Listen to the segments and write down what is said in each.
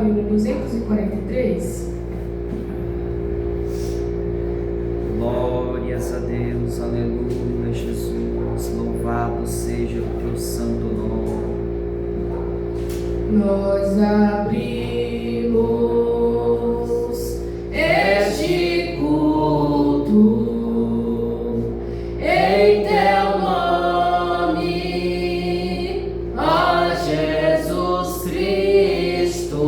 o hino 243. Glórias a Deus, aleluia, Jesus, louvado seja o teu santo nome. Nós abrimos este culto em teu nome, ó Jesus Cristo,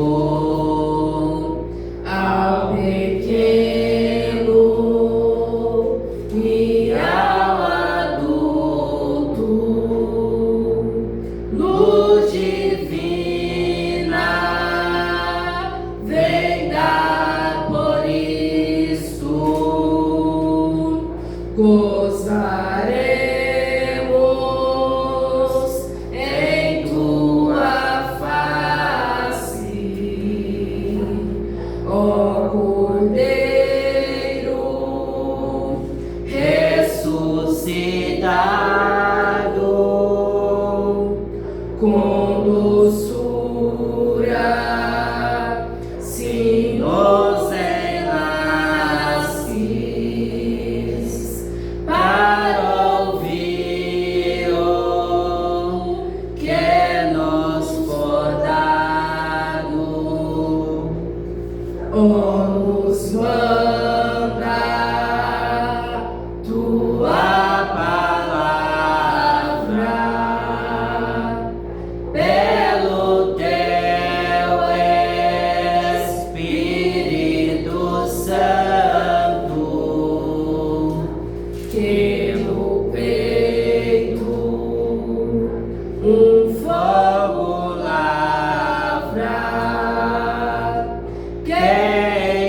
ao pequeno e ao adulto, luz divina, vem dar por isso, gozaremos em tua face, ó Cordeiro ressuscitado, com doçura, se nos enlaces para ouvir o que nos for dado, ó, nos manda tua palavra, pelo teu Espírito Santo, que no peito um fogo lavra, que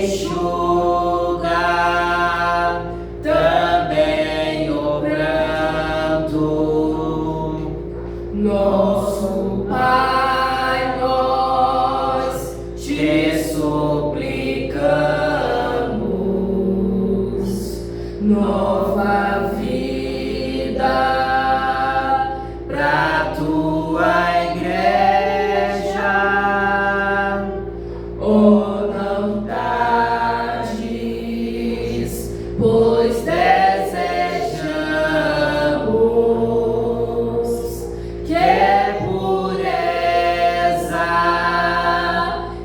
enxuga também o pranto. Nosso Pai, nós te suplicamos nova vida pra tua igreja. Oh, não tardes, pois desejamos que pureza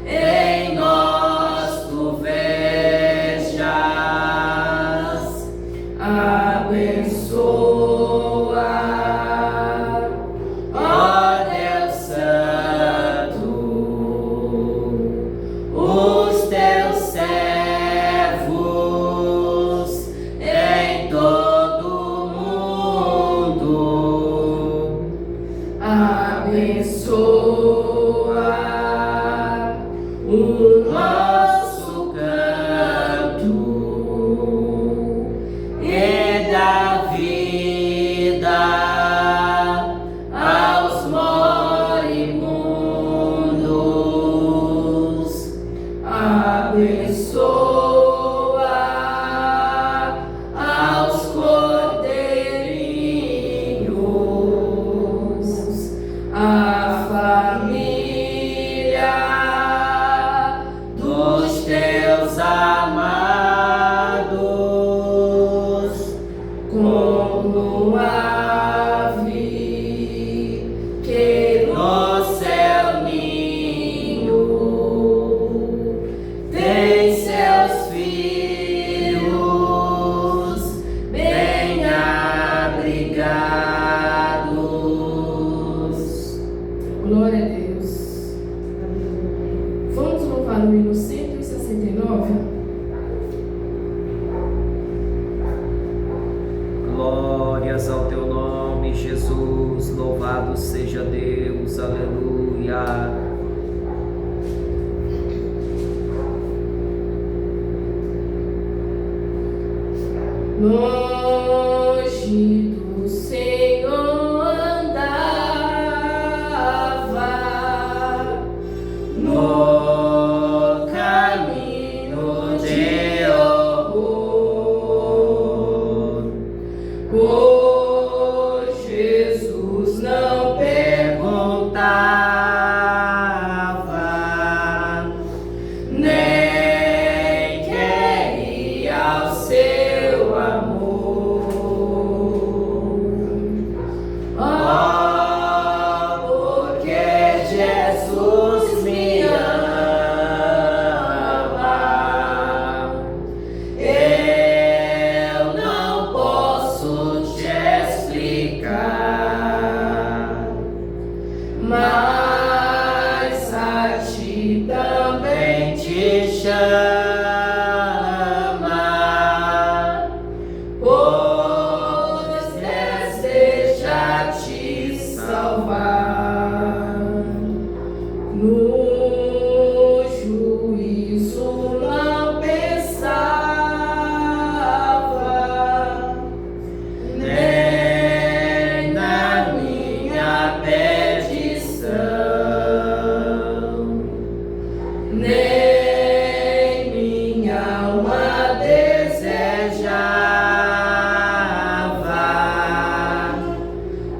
em nós tu vejas. Abençoa, ó Deus Santo, os teus servos em todo o mundo. Abençoa o nosso canto e dá vida aos moribundos. Abençoa aos cordeirinhos, a família dos teus amados, como ave que no céu ninho tem seus filhos bem abrigados. Glória a Deus. Vamos louvar o hino 169. Glórias ao teu nome, Jesus, louvado seja Deus, aleluia. Longe do Senhor andava, no caminho de horror, por Jesus não perguntava a ti também te chama, pois deseja te salvar. No juízo não pensava, nem na minha perdição, nem minha alma desejava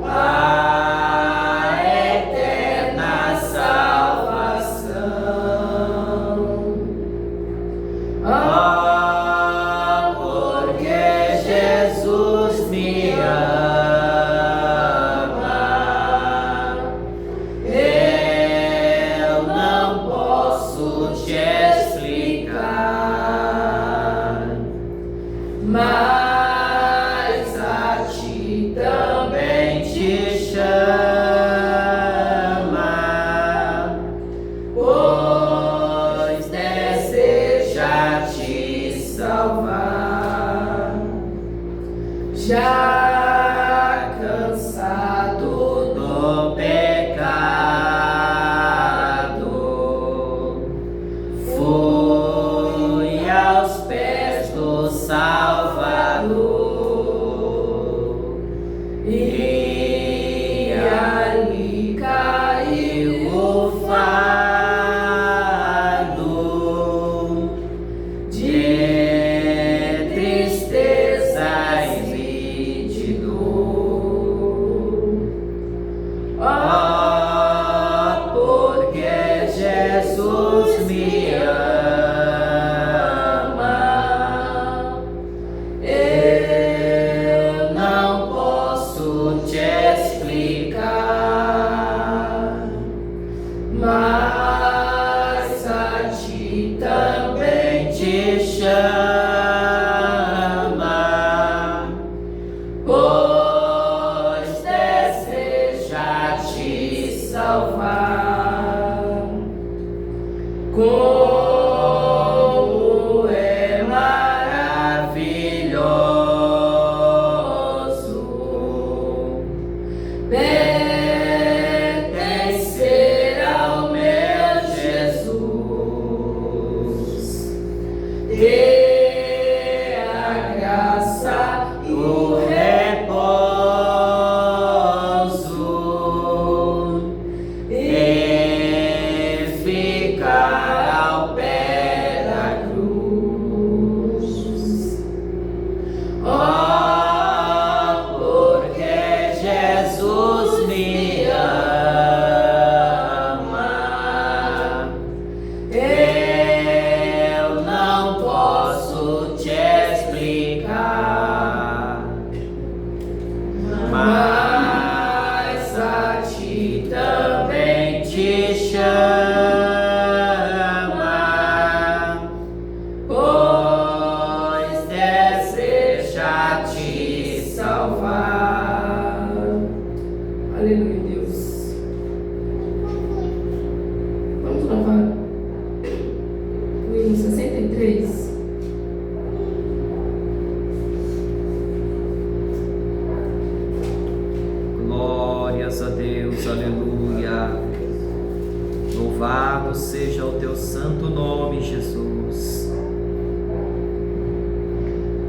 a eterna salvação. Oh, porque Jesus me ama, eu não posso te explicar, mas a ti também te chama, pois deseja te salvar. Já cansado do pecado, fui aos pés do Salvador, e ali caiu o fardo de tristezas e de dor. Oh, porque Jesus me ama, eu não posso te explicar, mas a ti também te chama, pois deseja te salvar. Como é maravilhoso pertencer ao meu Jesus, ter a graça e o repouso e ficar ao pé da cruz. Oh, porque Jesus me ama, eu não posso te explicar, mas a ti também te chama, pois deseja te salvar. Aleluia, Deus. Vamos louvar o hino 63. Glórias a Deus, aleluia. Louvado seja o teu santo nome, Jesus.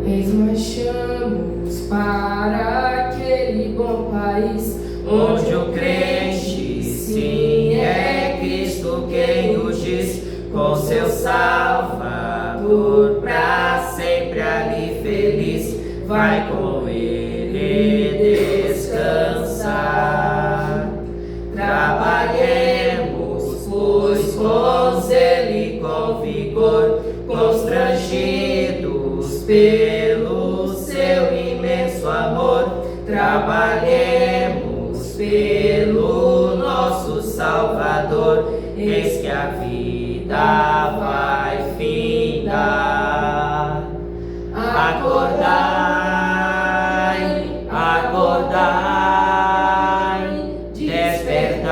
Eis marchamos para aquele bom país, Onde o crente, sim, é Cristo quem nos diz, com seu Salvador, pra sempre ali feliz, vai com ele descansar. Trabalhemos, pois, com zelo e com vigor, constrangidos pelo seu imenso amor. Trabalhemos pelo nosso Salvador, eis que a vida vai findar. Acordai, acordai, despertai,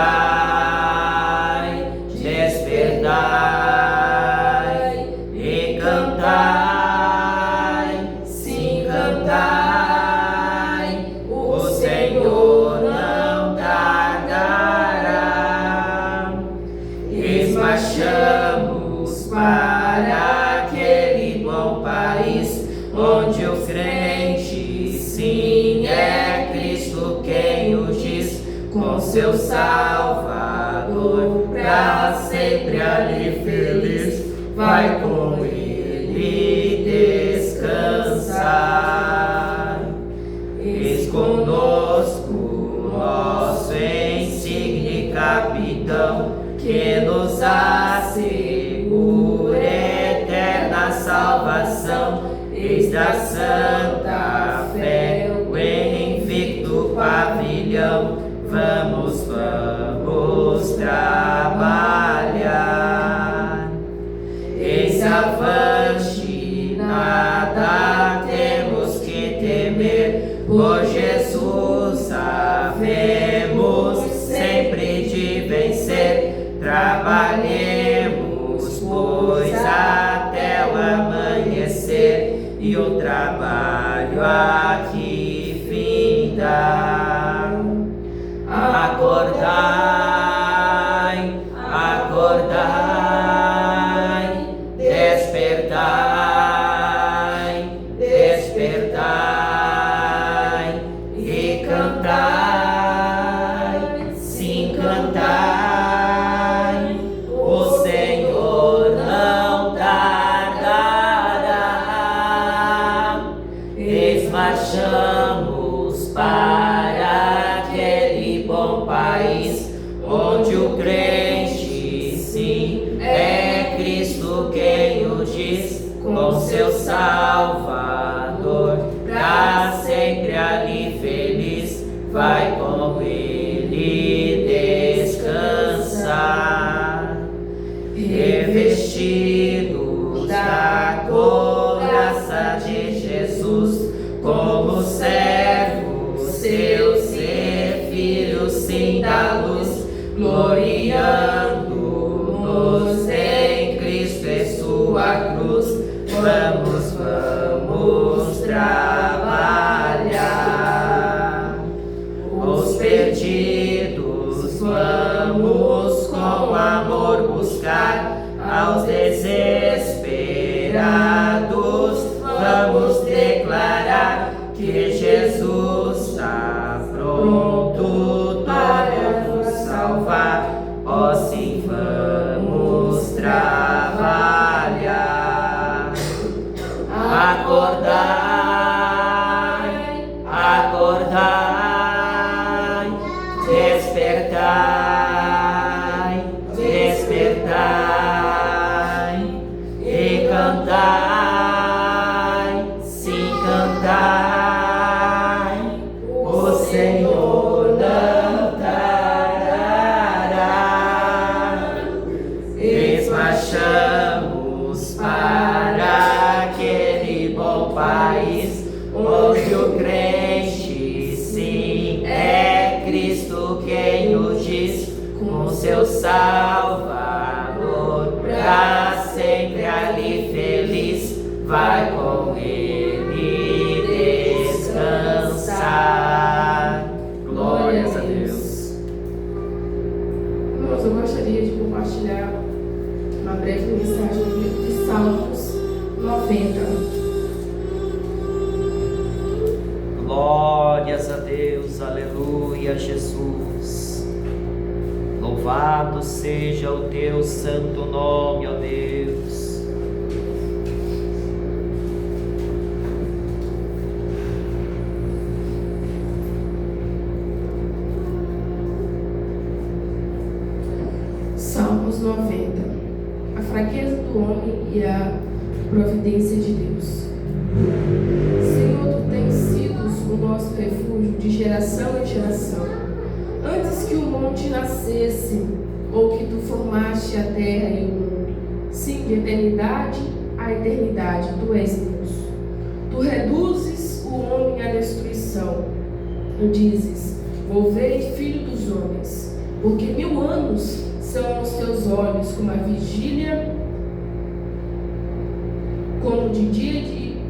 marchamos para aquele bom país, onde o crente, sim, é Cristo quem o diz, com seu Salvador, pra sempre ali feliz, vai com ele descansar. Eis conosco nosso insigne capitão, que nos assegura eterna salvação. Eis da santa fé o invicto pavilhão, vamos trabalhar. Eis avante, nada temos que temer, por Jesus havemos sempre de vencer. Trabalhemos, pois, até o amanhecer, e o trabalho aqui findar. Acordai, acordai, despertai, despertai, e cantai, sim, cantai, o Senhor não tardará. Eis marchamos para aquele bom país, onde o crente, sim, é Cristo quem o diz, com seu Salvador, pra sempre ali feliz, vai com ele descansar. Revestidos da couraça de Jesus, como servos seus e filhos, sim, da luz, gloriando-nos em Cristo e sua cruz, vamos trabalhar. Os perdidos vamos com amor buscar, aos desesperados vamos declarar que Jesus está pronto para nos salvar. Ó, sim, vamos trabalhar. Acordai, acordai, despertai, despertai, e cantai, sim, cantai, o Senhor não tardará. Eis marchamos para aquele bom país, onde o crente, sim, é Cristo quem o diz, com seu Salvador, pra sempre ali feliz, vai com ele descansar. Glórias a Deus. Irmãos, eu gostaria de compartilhar uma breve mensagem do livro de Salmos 90. Glórias a Deus, aleluia, Jesus. Louvado seja o teu santo nome, ó Deus. Salmos 90. A fraqueza do homem e a providência de Deus. Senhor, tu tens sido o nosso refúgio de geração em geração. Antes que o monte nascesse, ou que tu formaste a terra e o mundo, sim, de eternidade a eternidade, tu és Deus. Tu reduzes o homem à destruição. Tu dizes: volvei, filho dos homens, porque 1000 anos são os teus olhos como a vigília, como de dia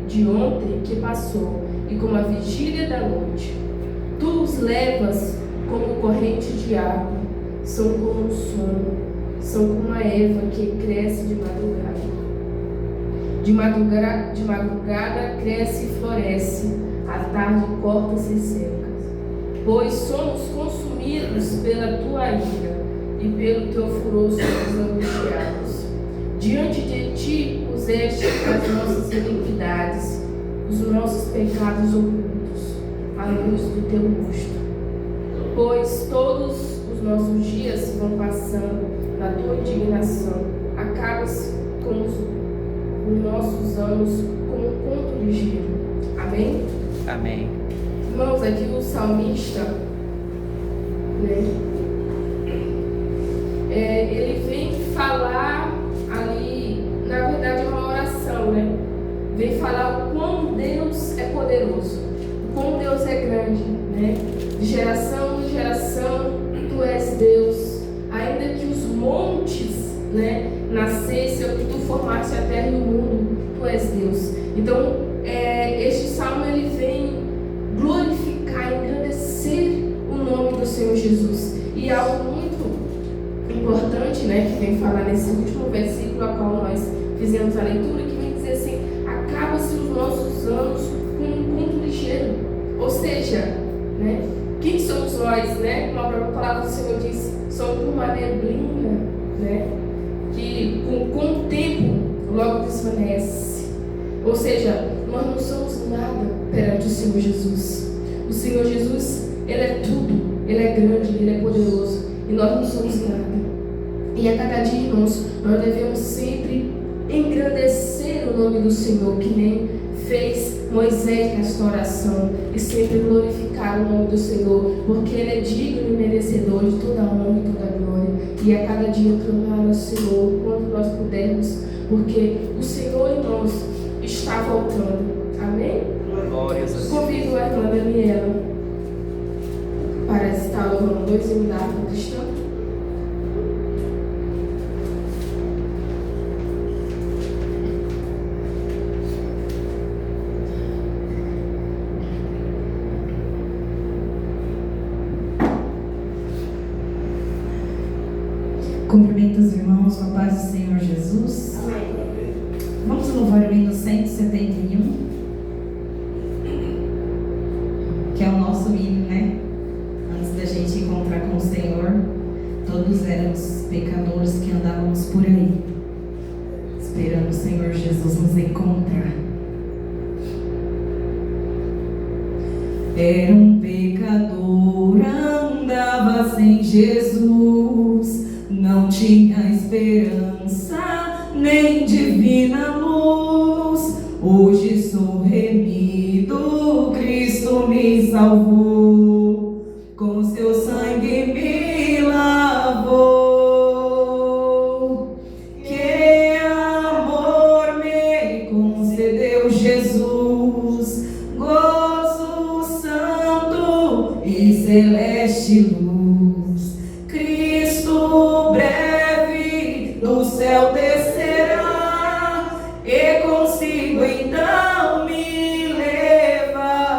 de ontem que passou, e como a vigília da noite. Tu os levas como corrente de água, são como um sono, são como a erva que cresce de madrugada. De madrugada cresce e floresce, à tarde corta-se e seca. Pois somos consumidos pela tua ira, e pelo teu furor somos angustiados. Diante de ti puseste as nossas iniquidades, os nossos pecados ocultos, à luz do teu rosto. Pois todos os nossos dias vão passando na tua indignação, acabas com os nossos anos como um conto ligeiro. Amém? Amém. Irmãos, aqui o salmista, ele vem falar ali, na verdade é uma oração, vem falar o quão Deus é poderoso, o quão Deus é grande, de geração em geração tu és Deus, ainda que os montes nascessem, ou que tu formasse a terra e o mundo, tu és Deus. Então este salmo ele vem glorificar, engrandecer o nome do Senhor Jesus. E algo muito importante, que vem falar nesse último versículo a qual nós fizemos a leitura, que vem dizer assim: acaba-se os nossos anos com um conto ligeiro. Ou seja, quem somos nós, como a própria palavra do Senhor diz, somos como uma neblina, que com o tempo logo desvanece. Ou seja, nós não somos nada perante o Senhor Jesus. O Senhor Jesus, Ele é tudo, Ele é grande, Ele é poderoso, e nós não somos nada. E a cada dia, irmãos, nós devemos sempre engrandecer o nome do Senhor, que nem fez Moisés nesta oração, e sempre glorificar o nome do Senhor, porque Ele é digno e merecedor de toda a honra e toda a glória. E a cada dia clamar ao Senhor quando nós pudermos, porque o Senhor, irmãos, está voltando. Amém? Glórias a Deus. Convido a irmã Daniela para estar louvando 2 hinos da harpa cristã. Cumprimento os irmãos com a paz do Senhor Jesus. Amém. Vamos louvar o hino 171, que é o nosso hino, Antes da gente encontrar com o Senhor, todos éramos pecadores que andávamos por aí, esperando o Senhor Jesus nos encontrar. Era um pecador, andava sem Jesus, não tinha esperança, nem divina luz. Hoje sou remido, Cristo me salvou, com seu sangue me lavou. Que amor me concedeu Jesus, gozo santo e celeste luz. Cristo breve do céu descerá, e consigo então me levará.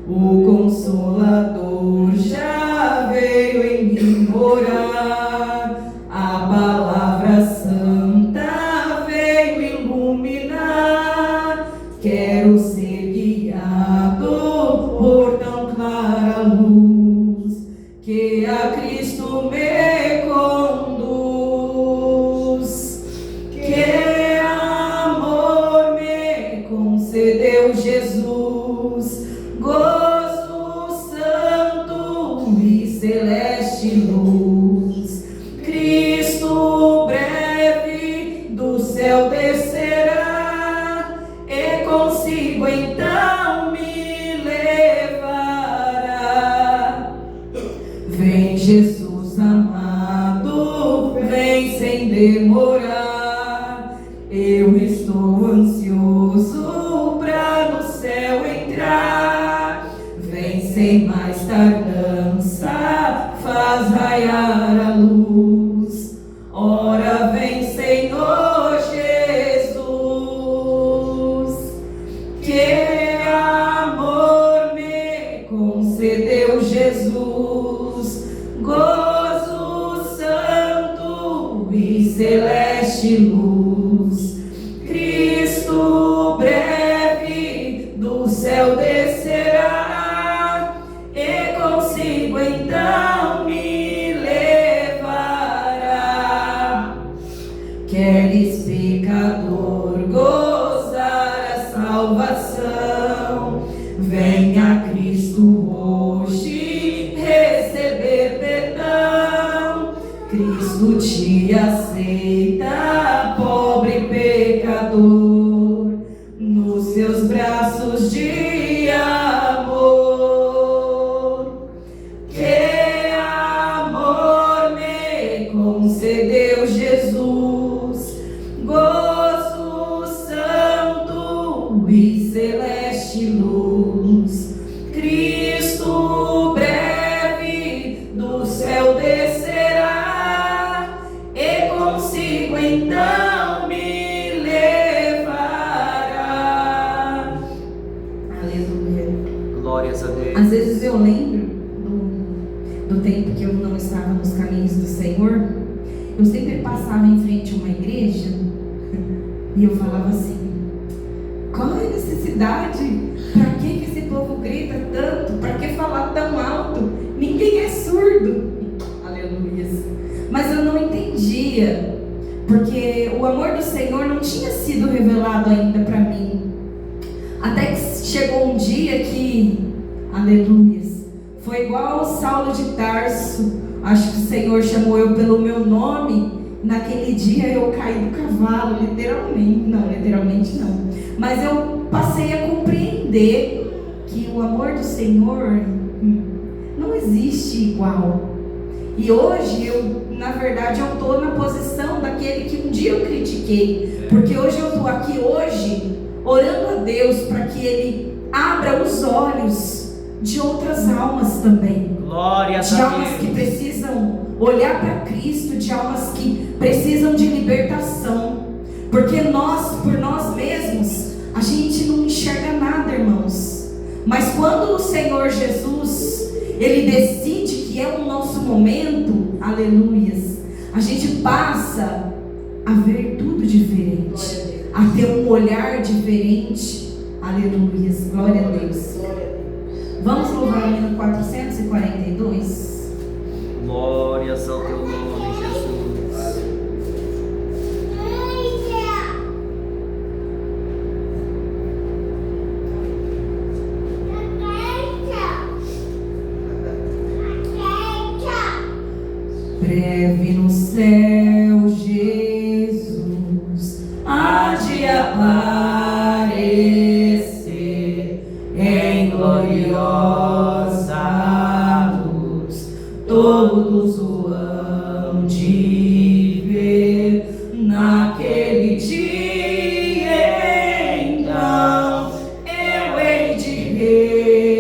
O Consolador já veio em mim morar, a palavra santa veio iluminar. Quero ser guiado por tão clara luz, que a Cristo me conduz. Que amor me concedeu Jesus, gozo santo e celeste luz. Cristo breve do céu descerá, e consigo então me levará. Vem Jesus amado, vem sem demorar. Eu estou ansioso pra no céu entrar. Vem sem mais tardança, faz raiar a luz. Ora vem, Senhor Jesus. Que amor me concedeu Jesus, gozo e celeste luz. Cristo breve do céu descerá, e consigo então me levará. Queres, pecador, gozar a salvação? Venha Cristo hoje receber perdão. Cristo te aceita, pobre pecador, nos seus braços de amor. Que amor me concedeu Jesus, gozo santo e celeste luz. Cristo breve do céu descerá, e consigo então me levará. Aleluia. Glórias a Deus. Às vezes eu lembro do tempo que eu não estava nos caminhos do Senhor. Eu sempre passava em frente a uma igreja e eu falava assim: qual é a necessidade? Para que esse povo grita tanto? Para que falar tão alto? Ninguém é surdo. Aleluia. Mas eu não entendia, porque o amor do Senhor não tinha sido revelado ainda para mim. Até que chegou um dia que, aleluia, foi igual Saulo de Tarso. Acho que o Senhor chamou eu pelo meu nome. Naquele dia eu caí do cavalo, literalmente não. Mas eu passei a compreender que o amor do Senhor não existe igual. E hoje na verdade eu estou na posição daquele que um dia eu critiquei. Porque hoje eu estou aqui orando a Deus para que Ele abra os olhos de outras almas também. Glórias de a almas Deus. que precisam olhar para Cristo, de almas que precisam de libertação. Porque nós, por nós mesmos, a gente não enxerga nada, irmãos. Mas quando o Senhor Jesus, Ele decide que é o nosso momento, aleluias, a gente passa a ver tudo diferente, a ter um olhar diferente, aleluias, glória a Deus. Vamos louvar o hino 442? Glórias ao teu nome, Jesus. Breve no céu, Jesus há de aparecer em gloriosa luz. Todos o hão de ver naquele dia. Então eu hei de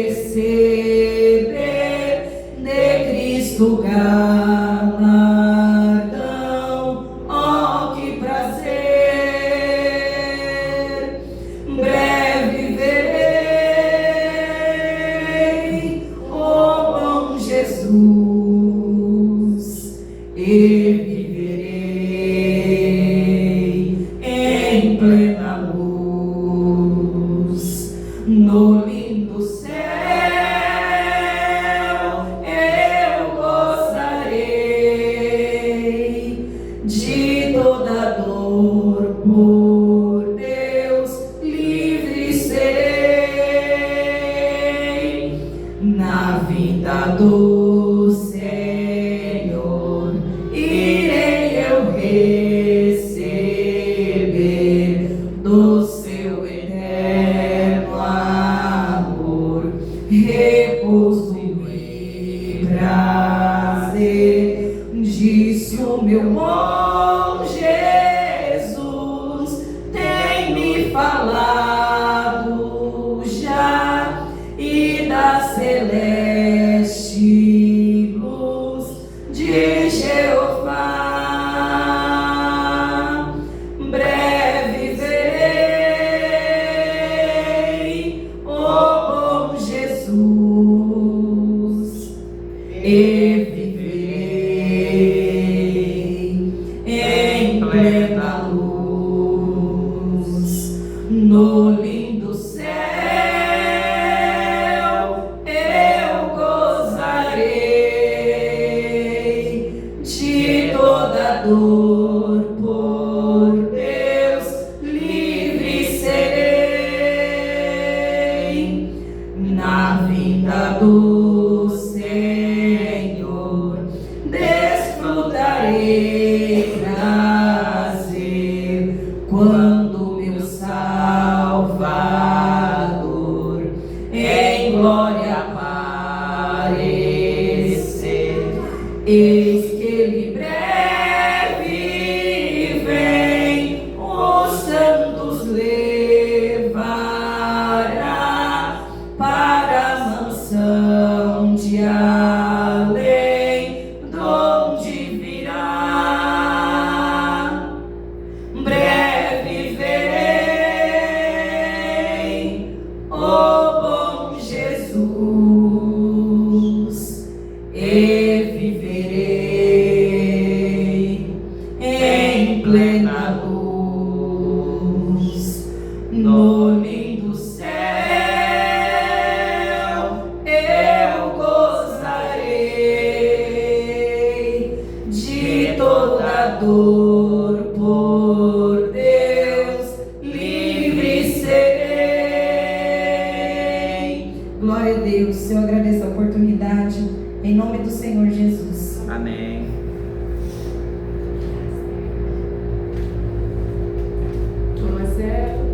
receber de Cristo galardão. Oh, que prazer! Breve verei o bom Jesus, e viverei em plena luz no lindo céu. Eu gozarei de toda dor, por Deus livre serei. Na vinda do Senhor irei eu receber do seu eterno amor repouso e prazer. Disse o meu bom Jesus, tem me falado já, e da celeste luz de Jeová. Breve verei o bom Jesus, e viverei em plena luz, no lindo céu eu gozarei de toda dor, por Deus livre serei na vinda do Senhor, desfrutarei prazer quando meu Salvador em glória aparecer. Eis que ele breve vem, os santos levará para a mansão de além, donde virá. Breve verei o bom Jesus e viverei em plena luz, no lindo céu eu gozarei de toda dor, por Deus livre serei. Glória a Deus. Eu agradeço a oportunidade. Em nome do Senhor Jesus. Amém. Irmã Marcela.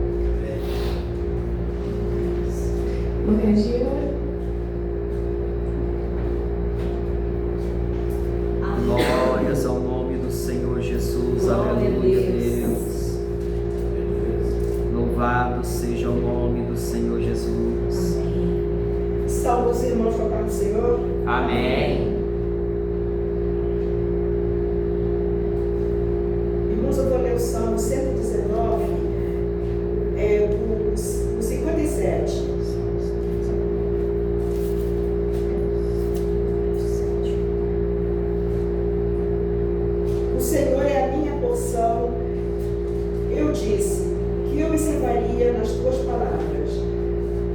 Irmã Regina. Glórias ao nome do Senhor Jesus. Glória a Aleluia, Deus. Deus. Louvado seja o nome do Senhor Jesus. Salve os irmãos com a paz do Senhor. Amém. Irmãos, eu vou ler o Salmo 119, o 57. O Senhor é a minha porção. Eu disse que eu me salvaria nas tuas palavras.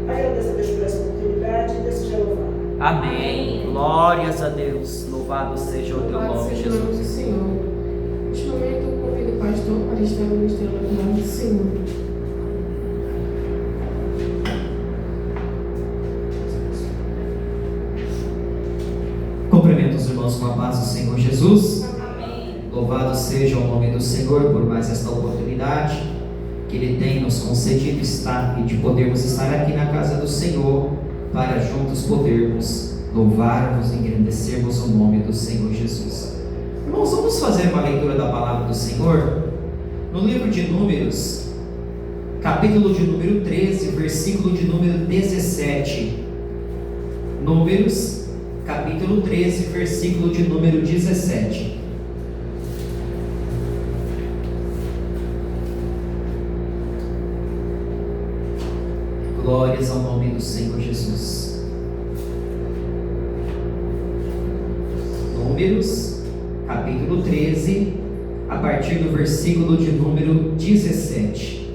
Agradeço a Deus por essa oportunidade e desejo louvar. Amém. Glórias a Deus. Louvado seja o teu Louvado nome, seja o nome do Jesus. Senhor. Neste momento, eu convido o pastor para estar ministrando o nome do Senhor. Cumprimento os irmãos com a paz do Senhor Jesus. Louvado seja o nome do Senhor por mais esta oportunidade que Ele tem nos concedido estar e de podermos estar aqui na casa do Senhor para juntos podermos louvarmos e engrandecermos o nome do Senhor Jesus. Irmãos, vamos fazer uma leitura da palavra do Senhor no livro de Números, capítulo de número 13, versículo de número 17. Números, capítulo 13, versículo de número 17. Glórias ao nome do Senhor Jesus. Números, capítulo 13, a partir do versículo de número 17.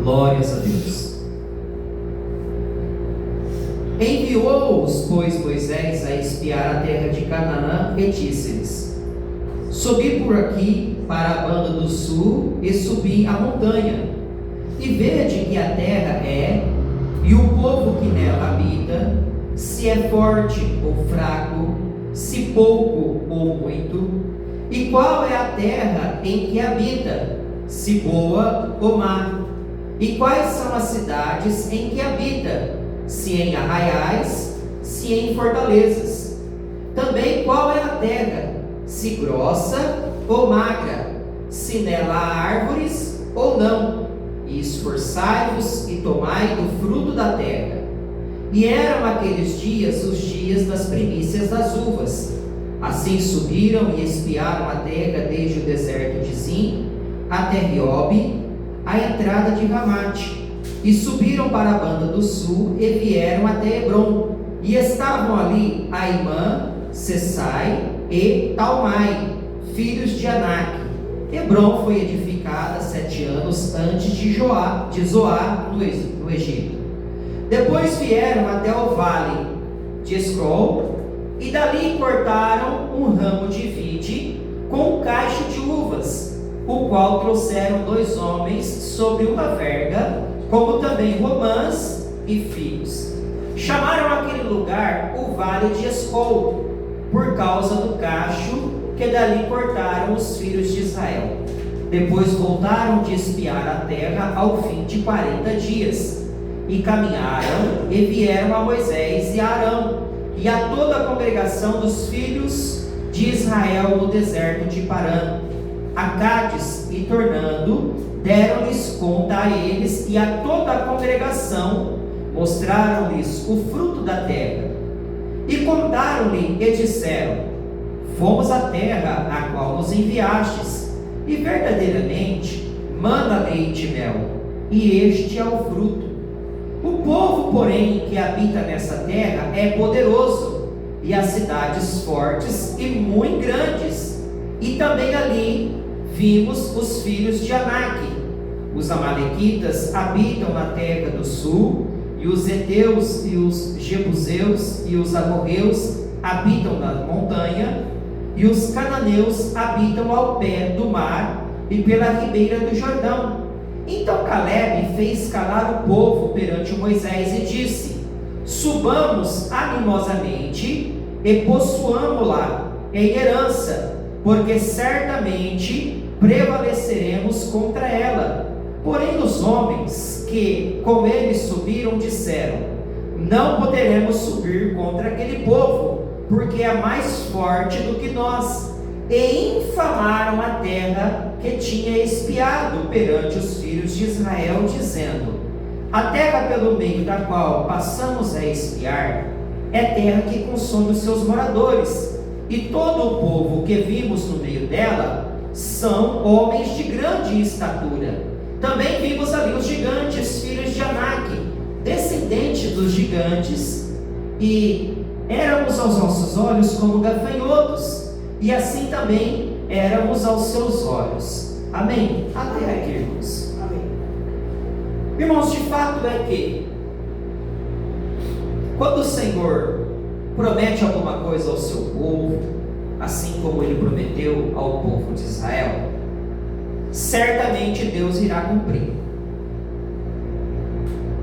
Glórias a Deus. Enviou-os, pois, Moisés a espiar a terra de Canaã e disse-lhes: Subi por aqui para a banda do sul e subi a montanha, e vede que a terra é, e o povo que nela habita, se é forte ou fraco, se pouco ou muito, e qual é a terra em que habita, se boa ou má, e quais são as cidades em que habita, se em arraiais, se em fortalezas. Também qual é a terra, se grossa ou magra, se nela há árvores ou não. E esforçai-vos e tomai do fruto da terra. E eram aqueles dias os dias das primícias das uvas. Assim subiram e espiaram a terra desde o deserto de Zim até Riobe, a entrada de Ramate. E subiram para a banda do sul e vieram até Hebron. E estavam ali Aimã, Sessai e Talmai, filhos de Anak, Hebrom foi edificada 7 anos antes de Zoar no Egito. Depois vieram até o vale de Escol, e dali cortaram um ramo de vide com um cacho de uvas, o qual trouxeram 2 homens sobre uma verga, como também romãs e figos. Chamaram aquele lugar o vale de Escol, por causa do cacho que dali cortaram os filhos de Israel. Depois voltaram de espiar a terra ao fim de 40 dias, e caminharam e vieram a Moisés e a Arão, e a toda a congregação dos filhos de Israel no deserto de Parã, a Cádiz, e tornando, deram-lhes conta a eles e a toda a congregação, mostraram-lhes o fruto da terra. E contaram-lhe e disseram: fomos à terra a qual nos enviastes, e verdadeiramente manda leite e mel, e este é o fruto. O povo, porém, que habita nessa terra é poderoso, e as cidades fortes e muito grandes. E também ali vimos os filhos de Anak. Os amalequitas habitam na terra do sul, e os heteus e os jebuseus e os amorreus habitam na montanha, e os cananeus habitam ao pé do mar e pela ribeira do Jordão. Então Caleb fez calar o povo perante Moisés e disse: subamos animosamente e possuamo-la em herança, porque certamente prevaleceremos contra ela. Porém os homens que com eles subiram disseram: não poderemos subir contra aquele povo, porque é mais forte do que nós. E infamaram a terra que tinha espiado perante os filhos de Israel, dizendo: a terra pelo meio da qual passamos a espiar é terra que consome os seus moradores, e todo o povo que vimos no meio dela são homens de grande estatura. Também vimos ali os gigantes, filhos de Anak, descendentes dos gigantes, e éramos aos nossos olhos como gafanhotos, e assim também éramos aos seus olhos. Amém? Até aqui, irmãos. Amém. Irmãos, de fato é que quando o Senhor promete alguma coisa ao seu povo, assim como ele prometeu ao povo de Israel, certamente Deus irá cumprir.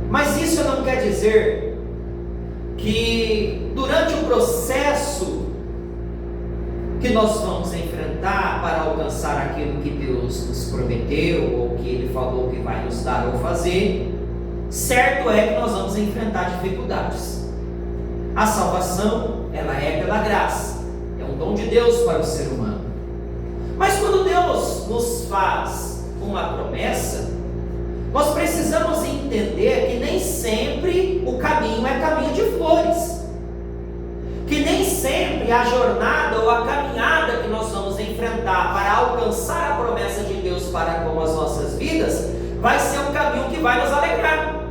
Mas isso não quer dizer que durante o processo que nós vamos enfrentar para alcançar aquilo que Deus nos prometeu, ou que Ele falou que vai nos dar ou fazer, certo é que nós vamos enfrentar dificuldades. A salvação, ela é pela graça, é um dom de Deus para o ser humano. Mas quando Deus nos faz uma promessa, nós precisamos entender que nem sempre o caminho é caminho de flores, que nem sempre a jornada ou a caminhada que nós vamos enfrentar para alcançar a promessa de Deus para com as nossas vidas vai ser um caminho que vai nos alegrar,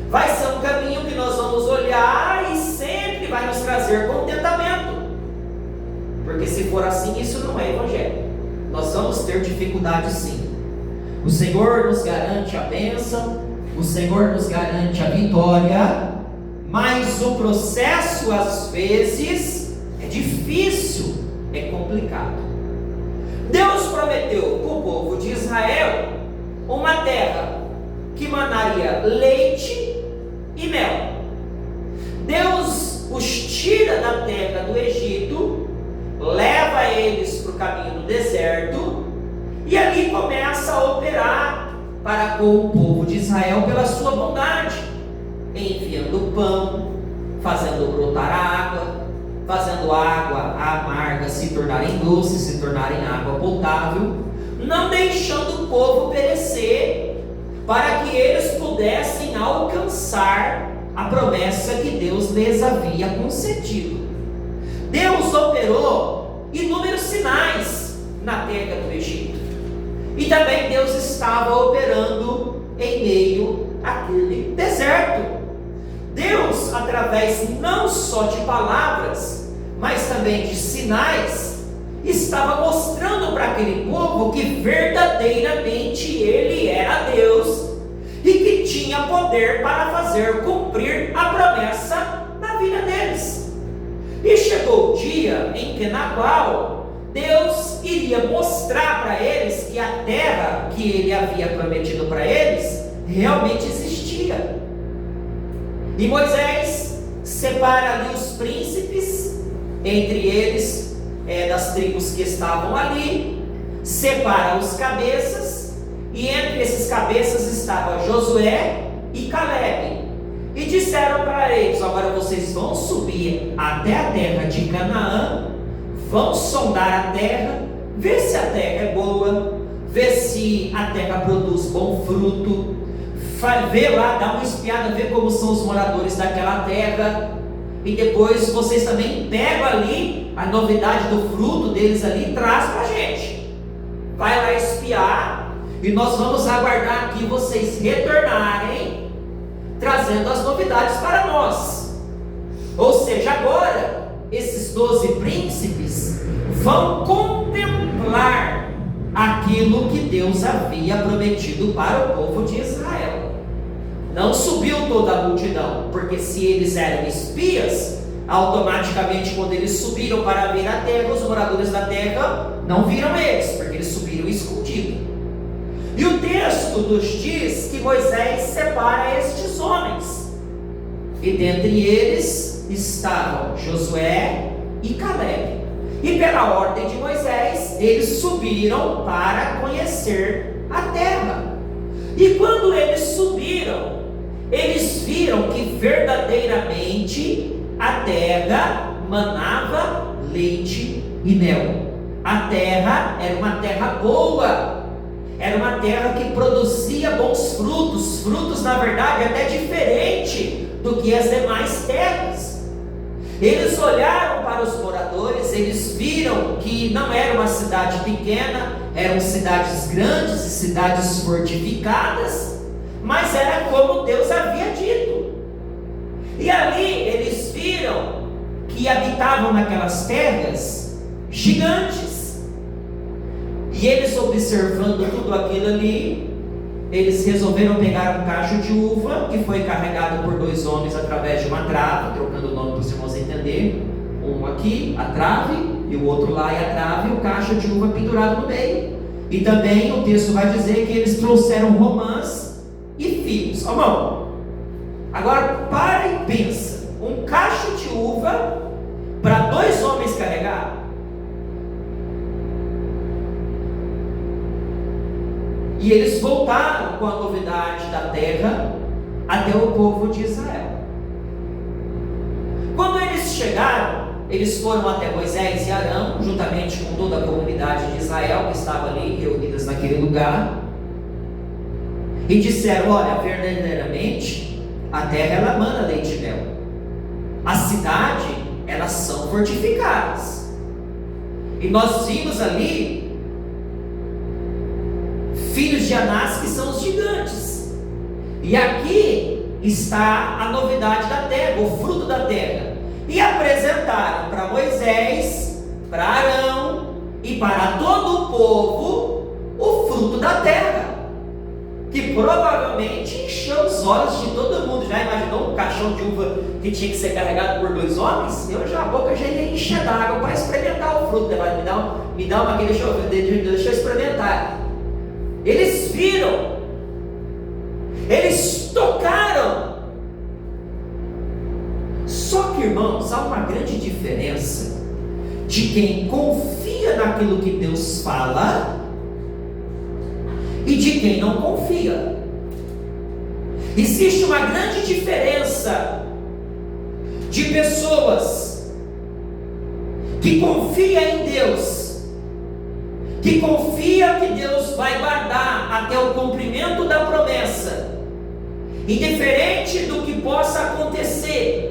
vai ser um caminho que nós vamos olhar e sempre vai nos trazer contentamento, porque se for assim, isso não é evangelho. Nós vamos ter dificuldade sim. O Senhor nos garante a bênção, o Senhor nos garante a vitória, mas o processo às vezes é difícil, é complicado. Deus prometeu para o povo de Israel uma terra que manaria leite e mel. Deus os tira da terra do Egito, leva eles para o caminho do deserto, e ali começa a operar para com o povo de Israel pela sua bondade, enviando pão, fazendo brotar água, fazendo água amarga se tornarem doce, se tornarem água potável, não deixando o povo perecer, para que eles pudessem alcançar a promessa que Deus lhes havia concedido. Deus operou inúmeros sinais na terra do Egito, e também Deus estava operando em meio àquele deserto. Deus, através não só de palavras, mas também de sinais, estava mostrando para aquele povo que verdadeiramente ele era Deus e que tinha poder para fazer cumprir a promessa na vida deles. E chegou o dia em que, na qual Deus iria mostrar para eles que a terra que ele havia prometido para eles realmente existia. E Moisés separa ali os príncipes, entre eles das tribos que estavam ali, separa os cabeças, e entre esses cabeças estava Josué e Caleb, e disseram para eles: agora vocês vão subir até a terra de Canaã, vão sondar a terra, ver se a terra é boa, ver se a terra produz bom fruto, ver lá, dá uma espiada, ver como são os moradores daquela terra, e depois vocês também pegam ali a novidade do fruto deles ali e traz para a gente. Vai lá espiar, e nós vamos aguardar aqui vocês retornarem, trazendo as novidades para nós. Ou seja, agora esses 12 príncipes vão contemplar aquilo que Deus havia prometido para o povo de Israel. Não subiu toda a multidão, porque se eles eram espias, automaticamente quando eles subiram para ver a terra, os moradores da terra não viram eles, porque eles subiram escondido. E o texto nos diz que Moisés separa estes homens, e dentre eles estavam Josué e Caleb, e pela ordem de Moisés eles subiram para conhecer a terra. E quando eles subiram, eles viram que verdadeiramente a terra manava leite e mel. A terra era uma terra boa, era uma terra que produzia bons frutos, frutos na verdade até diferente do que as demais terras. Eles olharam para os moradores, eles viram que não era uma cidade pequena, eram cidades grandes e cidades fortificadas, mas era como Deus havia dito. E ali eles viram que habitavam naquelas terras gigantes. E eles, observando tudo aquilo ali, eles resolveram pegar um cacho de uva que foi carregado por 2 homens através de uma trave, trocando o nome para os irmãos entenderem. Um aqui, a trave, e o outro lá é a trave, e o cacho de uva pendurado no meio. E também o texto vai dizer que eles trouxeram romãs e figos. Ó, irmão, agora para e pensa: um cacho de uva para 2 homens carregar. E eles voltaram com a novidade da terra até o povo de Israel. Quando eles chegaram, eles foram até Moisés e Arão, juntamente com toda a comunidade de Israel que estava ali reunidas naquele lugar, e disseram: olha, verdadeiramente a terra ela mana leite e mel, a cidade elas são fortificadas, e nós vimos ali filhos de Anás, que são os gigantes, e aqui está a novidade da terra, o fruto da terra. E apresentaram para Moisés, para Arão e para todo o povo o fruto da terra, que provavelmente encheu os olhos de todo mundo. Já imaginou um caixão de uva que tinha que ser carregado por 2 homens? A boca já ia encher d'água para experimentar o fruto. Me dá uma aqui, deixa eu experimentar. Eles viram, eles tocaram. Só que, irmãos, há uma grande diferença de quem confia naquilo que Deus fala e de quem não confia. Existe uma grande diferença de pessoas que confiam em Deus, que confia que Deus vai guardar até o cumprimento da promessa, indiferente do que possa acontecer,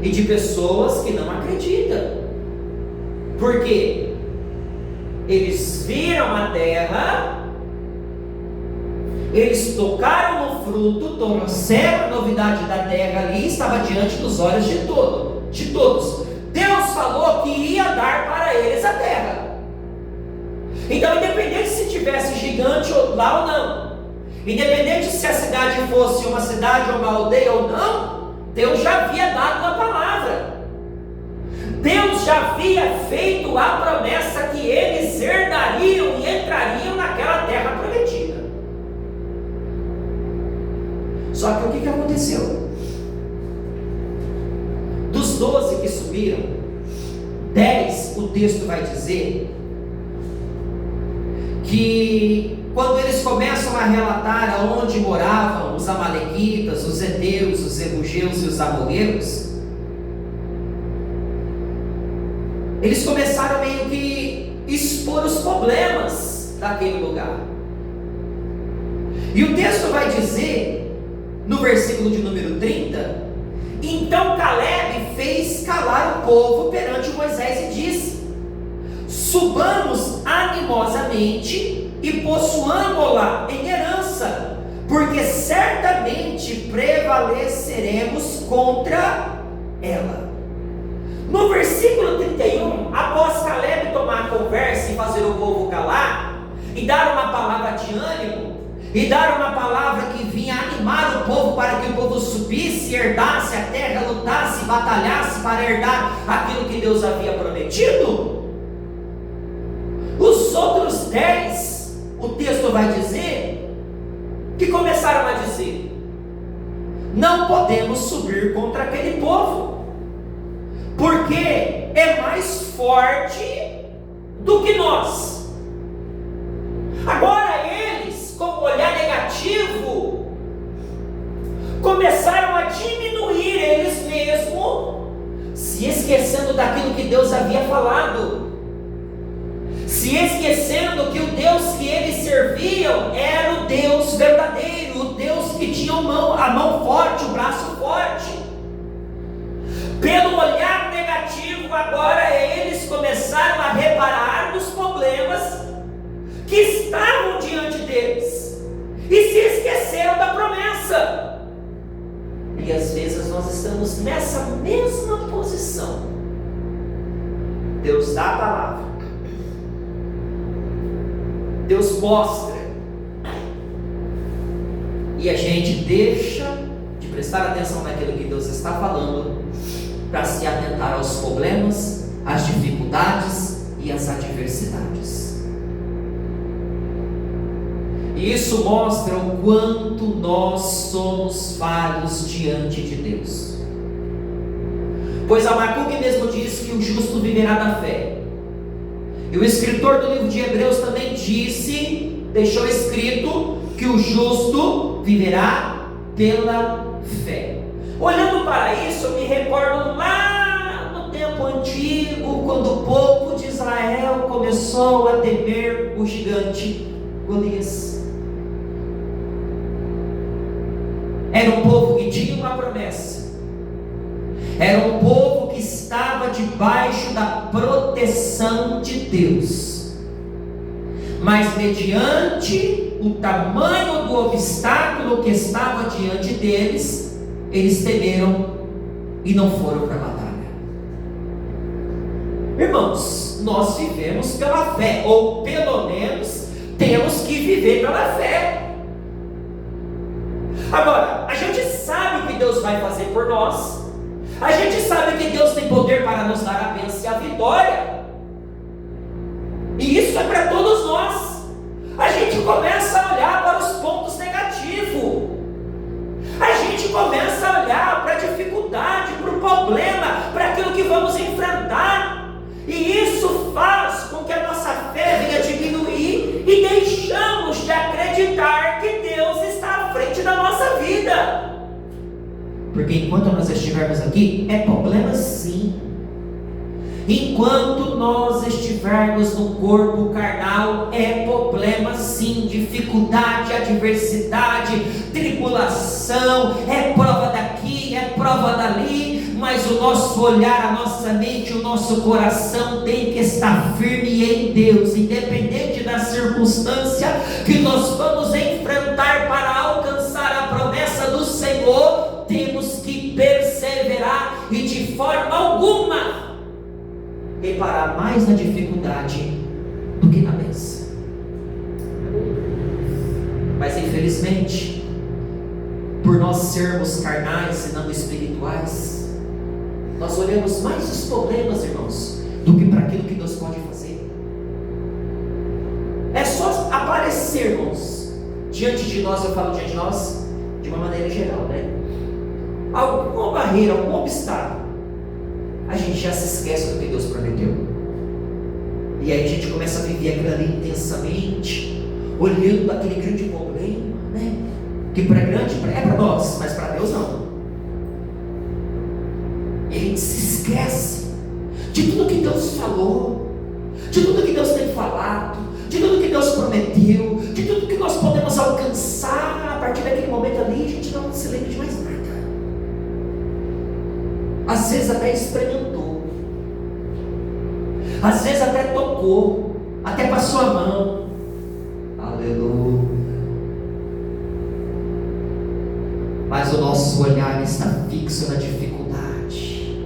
e de pessoas que não acreditam. Por quê? Eles viram a terra, eles tocaram no fruto, trouxeram a novidade da terra ali, estava diante dos olhos de todos. Deus falou que ia dar para eles a terra. Então, independente se tivesse gigante lá ou não, independente se a cidade fosse uma cidade ou uma aldeia ou não, Deus já havia dado a palavra. Deus já havia feito a promessa que eles herdariam e entrariam naquela terra prometida. Só que o que aconteceu? Dos 12 que subiram, 10, o texto vai dizer que quando eles começam a relatar aonde moravam os amalequitas, os heteus, os jebuseus e os amorreus, eles começaram meio que expor os problemas daquele lugar. E o texto vai dizer, no versículo de número 30, então Caleb fez calar o povo perante Moisés e disse: subamos animosamente e possuamo-la em herança, porque certamente prevaleceremos contra ela. No versículo 31, após Caleb tomar a conversa e fazer o povo calar, e dar uma palavra de ânimo, e dar uma palavra que vinha animar o povo para que o povo subisse, herdasse a terra, lutasse, batalhasse para herdar aquilo que Deus havia prometido, os outros 10, o texto vai dizer, que começaram a dizer: não podemos subir contra aquele povo, porque é mais forte do que nós. Agora eles, com o olhar negativo, começaram a diminuir eles mesmos, se esquecendo daquilo que Deus havia falado, se esquecendo que o Deus que eles serviam era o Deus verdadeiro, o Deus que tinha a mão forte, o braço forte. Pelo olhar negativo, agora eles começaram a reparar nos problemas que estavam diante deles e se esqueceram da promessa. E às vezes nós estamos nessa mesma posição. Deus dá a palavra, Deus mostra, e a gente deixa de prestar atenção naquilo que Deus está falando para se atentar aos problemas, às dificuldades e às adversidades. E isso mostra o quanto nós somos falhos diante de Deus. Pois Abacuque mesmo diz que o justo viverá da fé. E o escritor do livro de Hebreus também deixou escrito que o justo viverá pela fé. Olhando para isso, eu me recordo lá no tempo antigo, quando o povo de Israel começou a temer o gigante Golias. Era um povo que tinha uma promessa, era um povo que estava debaixo da proteção de Deus, mas mediante o tamanho do obstáculo que estava diante deles, eles temeram e não foram para a batalha. Irmãos, nós vivemos pela fé, ou pelo menos temos que viver pela fé. Agora, a gente sabe o que Deus vai fazer por nós, a gente sabe que Deus tem poder para nos dar a bênção e a vitória, e isso é para todos nós. A gente começa a olhar para os pontos negativos, a gente começa a olhar para a dificuldade, para o problema, para aquilo que vamos enfrentar, e isso faz com que a nossa fé venha diminuir e deixamos de acreditar que Deus está à frente da nossa vida. Porque enquanto nós estivermos aqui, é problema sim. Enquanto nós estivermos no corpo carnal, é problema sim, dificuldade, adversidade, tribulação, é prova daqui, é prova dali, mas o nosso olhar, a nossa mente, o nosso coração tem que estar firme em Deus, independente da circunstância que nós vamos enfrentar para alcançar a promessa do Senhor, temos que perseverar e de forma alguma mais na dificuldade do que na bênção. Mas infelizmente, por nós sermos carnais e não espirituais, nós olhamos mais os problemas, irmãos, do que para aquilo que Deus pode fazer. É só aparecer, irmãos, diante de nós, eu falo diante de nós, de uma maneira geral, né? Alguma barreira, algum obstáculo, a gente já se esquece do que Deus prometeu. E aí a gente começa a viver aquilo ali intensamente, olhando aquele grande problema, né? Que para grande é para nós, mas para Deus não. E a gente se esquece de tudo que Deus falou, de tudo que Deus tem falado, de tudo que Deus prometeu, de tudo que nós podemos alcançar. A partir daquele momento ali, a gente não se lembra de mais nada. Às vezes até experimentou, às vezes até tocou, até passou a mão. Aleluia. Mas o nosso olhar está fixo na dificuldade,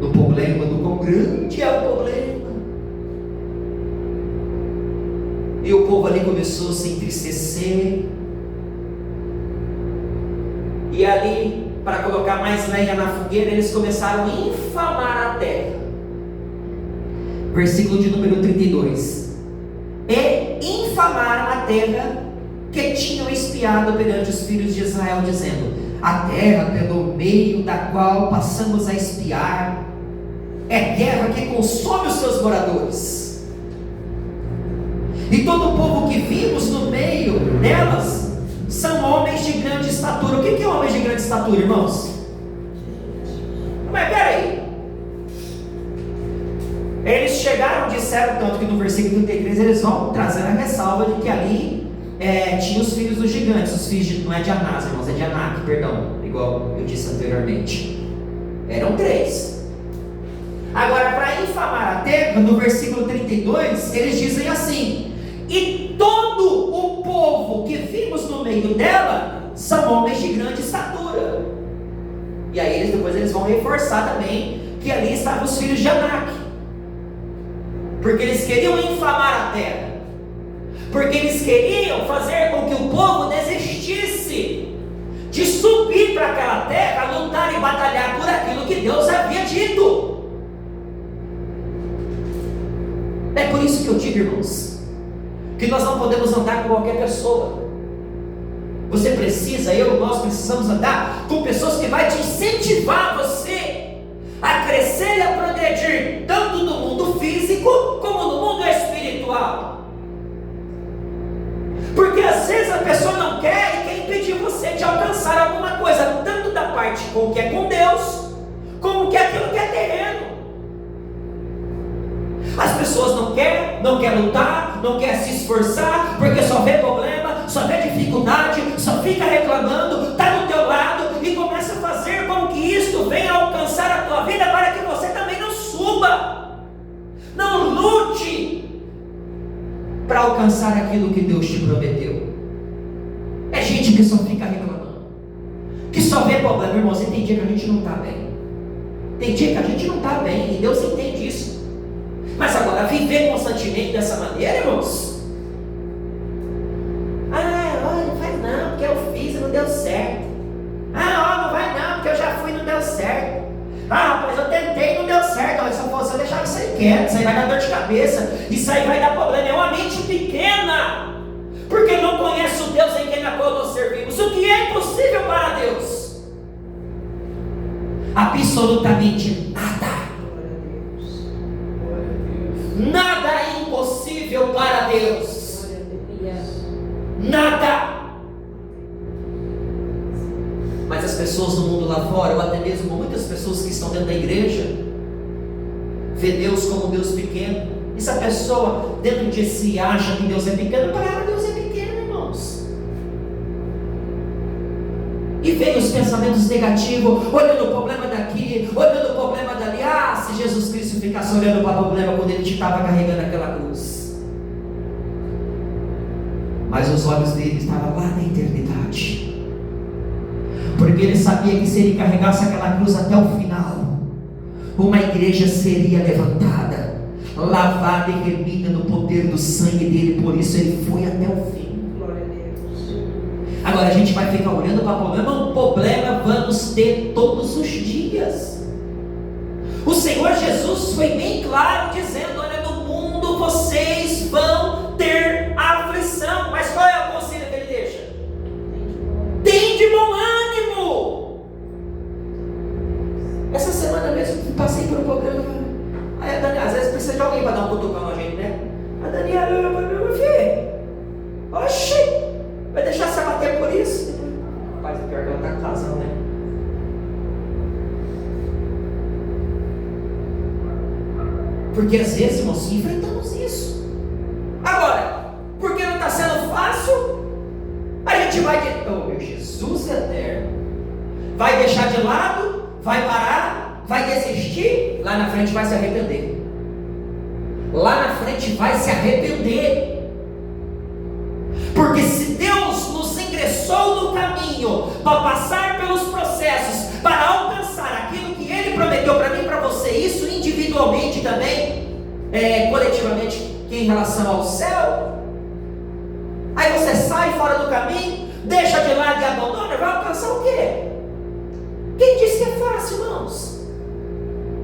no problema, do quão grande é o problema. E o povo ali começou a se entristecer. E ali, para colocar mais lenha na fogueira, eles começaram a infamar a terra. Versículo de número 32. E infamaram a terra que tinham espiado perante os filhos de Israel, dizendo: a terra pelo meio da qual passamos a espiar é terra que consome os seus moradores. E todo o povo que vimos no meio delas são homens de grande estatura. O que é homens de grande estatura, irmãos? Mas peraí, eles chegaram, disseram, tanto que no versículo 33 eles vão trazer a ressalva de que ali tinha os filhos dos gigantes, os filhos de, não é de Anás, irmãos, é de Anak, perdão, igual eu disse anteriormente. Eram 3. Agora, para infamar a terra, no versículo 32, eles dizem assim: e todo o povo que vimos no meio dela são homens de grande estatura. E aí depois eles vão reforçar também que ali estavam os filhos de Anak, porque eles queriam infamar a terra, porque eles queriam fazer com que o povo desistisse de subir para aquela terra, lutar e batalhar por aquilo que Deus havia dito. É por isso que eu digo, irmãos, que nós não podemos andar com qualquer pessoa. Você precisa, nós precisamos andar com pessoas que vai te incentivar você a crescer e a progredir, tanto no mundo físico como no mundo espiritual. Porque às vezes a pessoa não quer e quer impedir você de alcançar alguma coisa, tanto da parte com que é com Deus, como que é aquilo que é terreno. As pessoas não querem lutar, não querem se esforçar, porque só vê problema, só vê dificuldade, só fica reclamando, está do teu lado e começa a fazer com que isto venha alcançar a tua vida para que você também não suba. Não lute para alcançar aquilo que Deus te prometeu. É gente que só fica reclamando, que só vê problema, irmãos. E tem dia que a gente não está bem, tem dia que a gente não está bem, e Deus entende isso. Mas agora, viver constantemente dessa maneira, irmãos, olha, não faz não, porque eu fiz e não deu certo. Não vai não, porque eu já fui e não deu certo. Rapaz, eu tentei e não deu certo. Se eu fosse, eu deixava isso aí quieto, isso aí vai dar dor de cabeça, isso aí vai dar problema. É uma mente pequena, porque não conhece o Deus em quem na qual nós servimos. O que é impossível para Deus? Absolutamente nada. Nada é impossível para Deus. Nada. Mas as pessoas no mundo lá fora, ou até mesmo muitas pessoas que estão dentro da igreja, vê Deus como um Deus pequeno. E se a pessoa dentro de si acha que Deus é pequeno, para ela Deus é pequeno, irmãos. E vem os pensamentos negativos, olhando o problema daqui, olhando o problema dali. Se Jesus Cristo ficasse olhando para o problema quando ele estava carregando aquela cruz. Mas os olhos dele estavam lá na eternidade, porque ele sabia que se ele carregasse aquela cruz até o final, uma igreja seria levantada, lavada e remida no poder do sangue dele. Por isso ele foi até o fim. Glória a Deus. Agora a gente vai ficar olhando para problema. Um problema vamos ter todos os dias. O Senhor Jesus foi bem claro dizendo: olha, no mundo vocês vão ter aflição. Mas qual é o conselho que ele deixa? Tem de bom ânimo. Essa semana mesmo passei por um programa. Aí a Daniela, às vezes precisa de alguém para dar um cutucão na gente, né? A Daniela olhou para mim: meu filho, oxi, vai deixar você bater por isso? Rapaz, o pior que ela está casando, né? Porque às vezes, irmãos, enfrentamos isso. Agora, porque não está sendo fácil, a gente vai dizer: oh, meu Jesus eterno, vai deixar de lado, vai parar, vai desistir. Lá na frente vai se arrepender. Lá na frente vai se arrepender. Porque se Deus nos ingressou no caminho para passar pelos processos, para alcançar aquilo que Ele prometeu para mim e para você, isso individualmente também, coletivamente, que em relação ao céu, aí você sai fora do caminho, deixa de lado e abandona, vai alcançar o quê? Quem disse que é fácil, irmãos?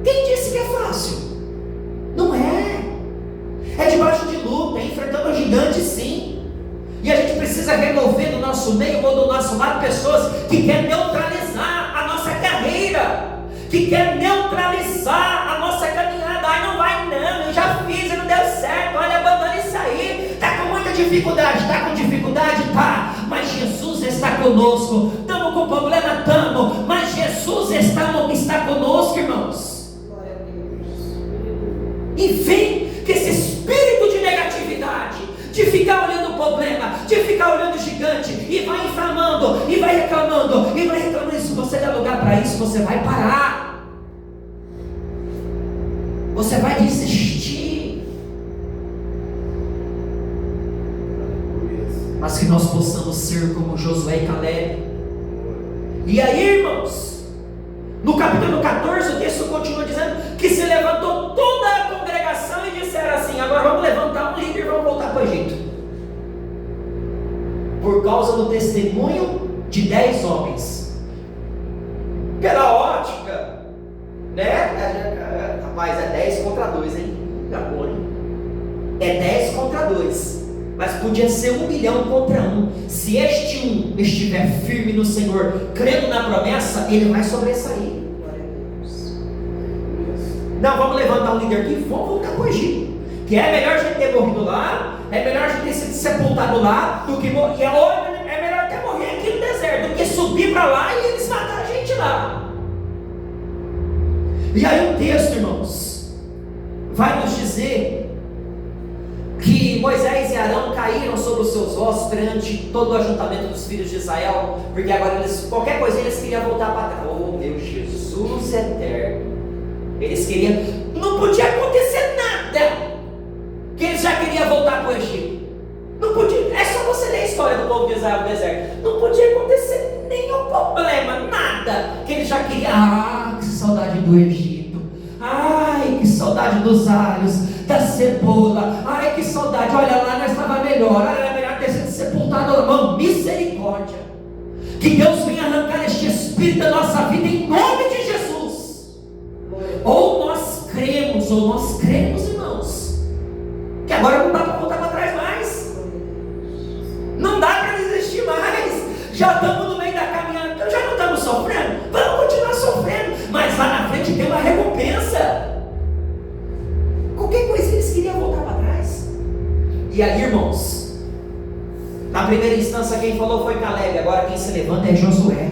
Quem disse que é fácil? Não é. É debaixo de luta, é enfrentando o gigante, sim. E a gente precisa remover do nosso meio ou do nosso lado pessoas que querem neutralizar a nossa carreira, que querem neutralizar a nossa caminhada. Ai, não vai não, eu já fiz e não deu certo, olha, abandona isso aí. Está com muita dificuldade, está com dificuldade? Tá, mas Jesus está conosco. Estamos com problema? Estamos, mas Jesus está conosco, irmãos. Glória a Deus. E vem que esse espírito de negatividade, de ficar olhando o problema, de ficar olhando o gigante, e vai inflamando, e vai reclamando, e vai reclamando. Se você der lugar para isso, você vai parar, você vai desistir. Mas que nós possamos ser como Josué e Caleb. E aí, irmãos, no capítulo 14 o texto continua dizendo que se levantou toda a congregação e disseram assim: agora vamos levantar um líder e vamos voltar para o Egito. Por causa do testemunho de 10 homens. Pela ótica, né? Rapaz, é 10 contra 2, hein? É 10 contra 2. Mas podia ser 1 milhão contra 1. Se este um estiver firme no Senhor, crendo na promessa, ele vai sobressair. Não, vamos levantar um líder aqui e vamos voltar para o Egito. Que é melhor a gente ter morrido lá, é melhor a gente ter sido sepultado lá, do que morrer. É melhor até morrer aqui no deserto, do que subir para lá e eles matar a gente lá. E aí o texto, irmãos, vai nos dizer que Moisés e Arão caíram sobre os seus ossos perante todo o ajuntamento dos filhos de Israel, porque agora eles, qualquer coisa eles queriam voltar para trás. Oh meu Jesus eterno, eles queriam, não podia acontecer nada, que eles já queriam voltar para o Egito. Não podia, é só você ler a história do povo de Israel no deserto, não podia acontecer nenhum problema, nada, que eles já queriam. Ah, que saudade do Egito, ai que saudade dos alhos, da cebola, ai que saudade, olha lá, nós estava melhor, era melhor ter sido sepultado, irmão. Misericórdia, que Deus venha arrancar este espírito da nossa vida em nome de Jesus. Ou nós cremos, irmãos, que agora não dá para voltar para trás mais, não dá para desistir mais, já estamos no meio da caminhada, já não estamos sofrendo, vamos continuar sofrendo, mas lá na frente tem uma recompensa. Qualquer coisa eles queriam voltar para trás. E aí, irmãos, na primeira instância quem falou foi Caleb, agora quem se levanta é Josué.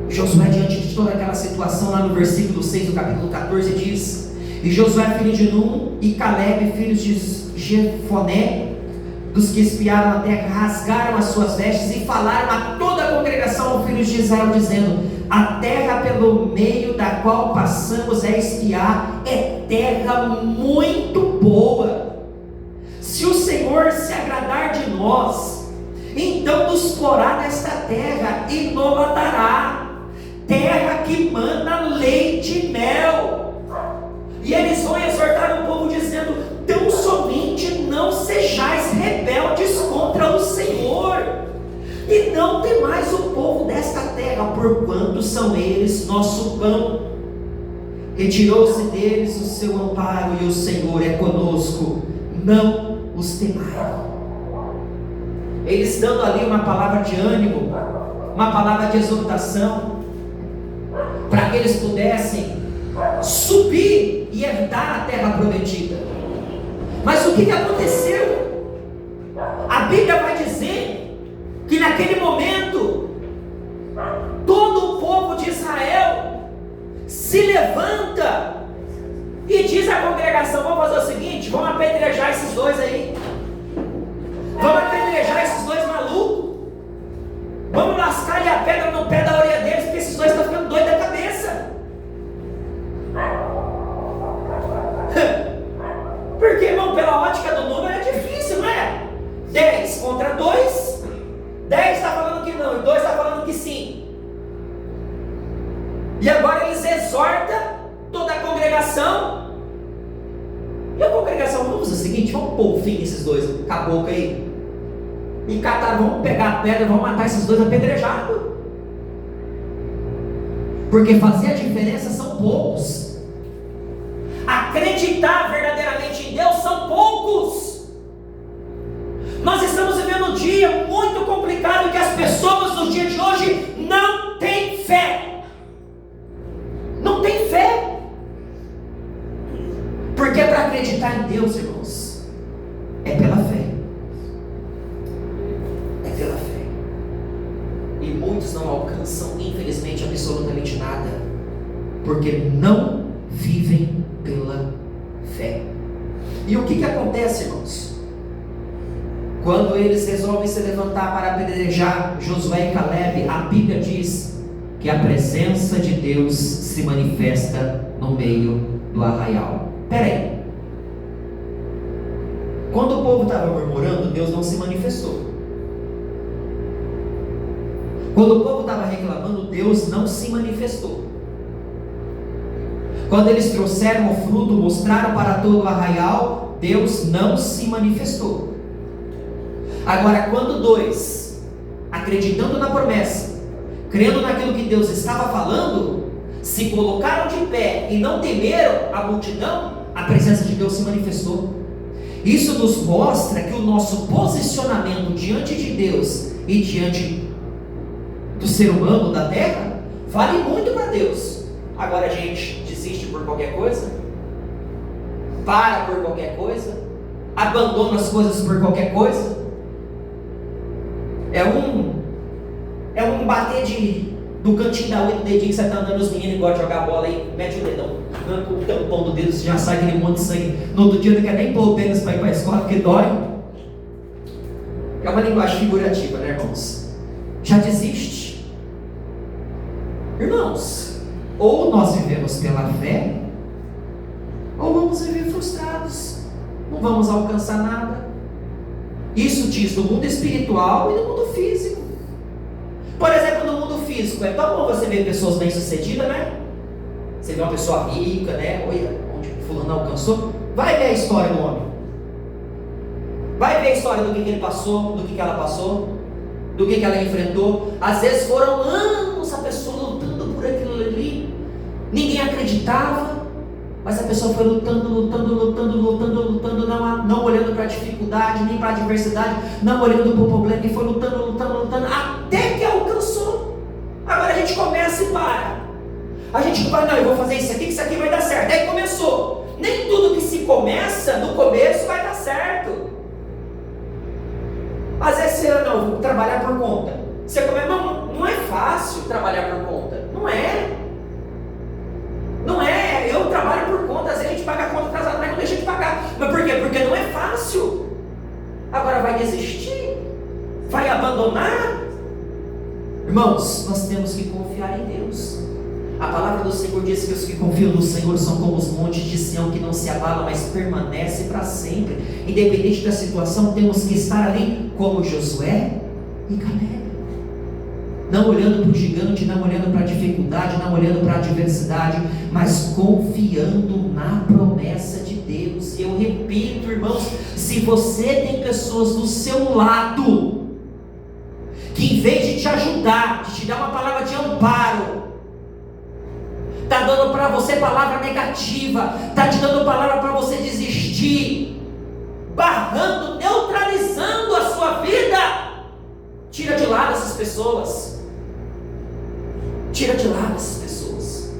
Josué, diante de toda aquela situação, lá no versículo 6 do capítulo 14 diz: e Josué filho de Nun e Caleb filhos de Jefoné, dos que espiaram a terra, rasgaram as suas vestes e falaram a toda a congregação aos filhos de Israel, dizendo: a terra pelo meio da qual passamos a espiar é terra muito boa. Se o Senhor se agradar de nós, então nos porá nesta terra e nos dará. terra que mana leite e mel. E eles vão exortar o povo dizendo: tão somente não sejais rebeldes contra o Senhor, e não temais o povo desta terra, porquanto são eles nosso pão. Retirou-se deles o seu amparo, e o Senhor é conosco, não os temai. Eles dando ali uma palavra de ânimo, uma palavra de exortação, para que eles pudessem subir e herdar a terra prometida. Mas o que aconteceu? A Bíblia vai dizer que naquele momento todo o povo de Israel se levanta e diz à congregação: vamos fazer o seguinte, vamos apedrejar esses dois aí, vamos apedrejar esses dois malucos, vamos lascar-lhe a pedra no pé da orelha deles, porque esses dois estão ficando doidos da cabeça. Porque, irmão, pela ótica do número é difícil, não é? 10 contra 2, 10 está falando que não, e 2 está falando que sim. E agora eles exortam toda a congregação. E a congregação: vamos fazer o seguinte, vamos pôr o fim nesses dois caboclos aí. E cataram, vamos pegar a pedra, vamos matar esses dois apedrejados. Porque fazer a diferença são poucos. Acreditar verdadeiramente em Deus são poucos. Nós estamos vivendo um dia muito complicado, que as pessoas nos dias de hoje não têm fé. Não tem fé. Porque para acreditar em Deus, irmãos, é pela fé. É pela fé. E muitos não alcançam, infelizmente, absolutamente nada, porque não vivem pela fé. E o que acontece, irmãos? Quando eles resolvem se levantar para apedrejar Josué e Caleb, a Bíblia diz que a presença de Deus se manifesta no meio do arraial. Peraí, quando o povo estava murmurando, Deus não se manifestou. Quando o povo estava reclamando, Deus não se manifestou. Quando eles trouxeram o fruto, mostraram para todo o arraial, Deus não se manifestou. Agora, quando dois, acreditando na promessa, crendo naquilo que Deus estava falando, se colocaram de pé e não temeram a multidão, a presença de Deus se manifestou. Isso nos mostra que o nosso posicionamento diante de Deus e diante do ser humano, da terra, vale muito para Deus. Agora a gente desiste por qualquer coisa, para por qualquer coisa, abandona as coisas por qualquer coisa. É um bater do cantinho da unha do dedinho que você está andando, os meninos gostam de jogar bola aí, mete o dedão, arranca o tampão do dedo, você já sai aquele monte de sangue. No outro dia não quer nem pôr o tênis para ir para a escola porque dói. É uma linguagem figurativa, né, irmãos? Já desiste. Irmãos, ou nós vivemos pela fé, ou vamos viver frustrados, não vamos alcançar nada. Isso diz do mundo espiritual e do mundo físico. Por exemplo, no mundo físico, é tão bom você ver pessoas bem-sucedidas, né? Você vê uma pessoa rica, né? Olha onde o fulano alcançou. Vai ver a história do homem. Vai ver a história do que ele passou, do que ela passou, do que ela enfrentou. Às vezes foram anos a pessoa lutando por aquilo ali. Ninguém acreditava, mas a pessoa foi lutando, não olhando para a dificuldade, nem para a adversidade, não olhando para o problema, e foi lutando, até que alcançou. Agora a gente começa e para. A gente vai, não, eu vou fazer isso aqui, que isso aqui vai dar certo. Aí começou. Nem tudo que se começa no começo vai dar certo. Às vezes você, não, vou trabalhar por conta. Você começa, não é fácil trabalhar por conta. Não é. Eu trabalho por conta, às vezes a gente paga a conta atrasada, mas não deixa de pagar. Mas por quê? Porque não é fácil. Agora vai desistir? Vai abandonar? Irmãos, nós temos que confiar em Deus. A palavra do Senhor diz que os que confiam no Senhor são como os montes de Sião, que não se abalam, mas permanece para sempre. Independente da situação, temos que estar ali como Josué e Caleb. não olhando para o gigante, não olhando para a dificuldade, não olhando para a adversidade, mas confiando na promessa de Deus. Eu repito, irmãos, se você tem pessoas do seu lado, que em vez de te ajudar, de te dar uma palavra de amparo, está dando para você palavra negativa, está te dando palavra para você desistir, barrando, neutralizando a sua vida, tira de lado essas pessoas. Tira de lado essas pessoas.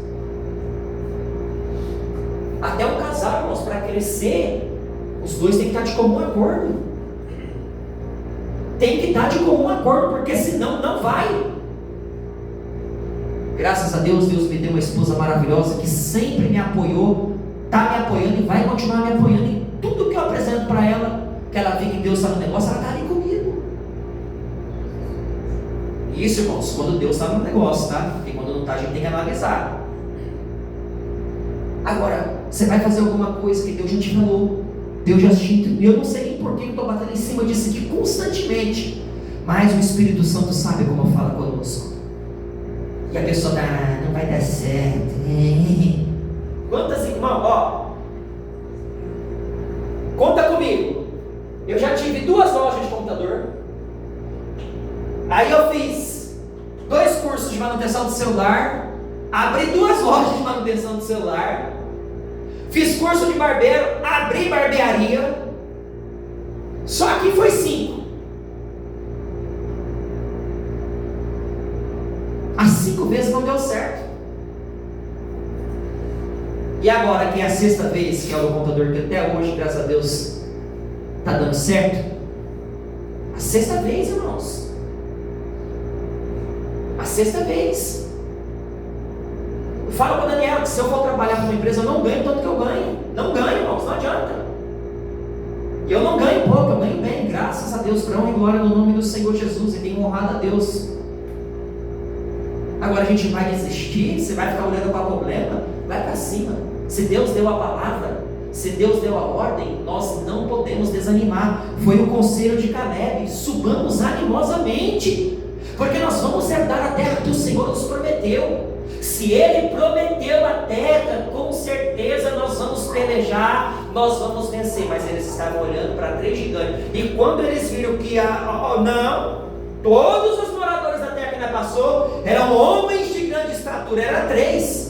Até um casal, irmãos, para crescer, os dois têm que estar de comum acordo. Tem que estar de comum acordo, porque senão não vai. Graças a Deus, Deus me deu uma esposa maravilhosa que sempre me apoiou, está me apoiando e vai continuar me apoiando em tudo que eu apresento para ela, que ela vê que Deus está no negócio, ela está ali comigo. Isso, irmãos, quando Deus está no negócio, tá? Porque quando não está, a gente tem que analisar. Agora, você vai fazer alguma coisa que Deus já te falou, Deus já te... Eu não sei nem por que eu estou batendo em cima disso aqui constantemente, mas o Espírito Santo sabe como fala conosco. E a pessoa não vai dar certo. Quantas irmãos, conta comigo. Eu já tive 2 lojas de computador. Aí eu fiz 2 cursos de manutenção de celular. Abri 2 lojas de manutenção de celular. Fiz curso de barbeiro. Abri barbearia. Só que foi 5. As 5 vezes não deu certo. E agora que é a 6ª vez que é o computador, que até hoje, graças a Deus, está dando certo. A 6ª vez, irmãos. A 6ª vez. Eu falo para o Daniel que se eu for trabalhar com uma empresa, eu não ganho tanto que eu ganho. Não ganho, irmãos, não adianta. E eu não ganho pouco, eu ganho bem, graças a Deus, para honra e glória no nome do Senhor Jesus. E tenho honrado a Deus. Agora a gente vai desistir? Você vai ficar olhando para o problema? Vai para cima. Se Deus deu a palavra, se Deus deu a ordem, nós não podemos desanimar. Foi o conselho de Caleb: subamos animosamente, porque nós vamos herdar a terra que o Senhor nos prometeu. Se Ele prometeu a terra, com certeza nós vamos pelejar, nós vamos vencer. Mas eles estavam olhando para 3 gigantes, e quando eles viram que todos os moradores da terra que ainda passou eram homens de grande estatura, era 3.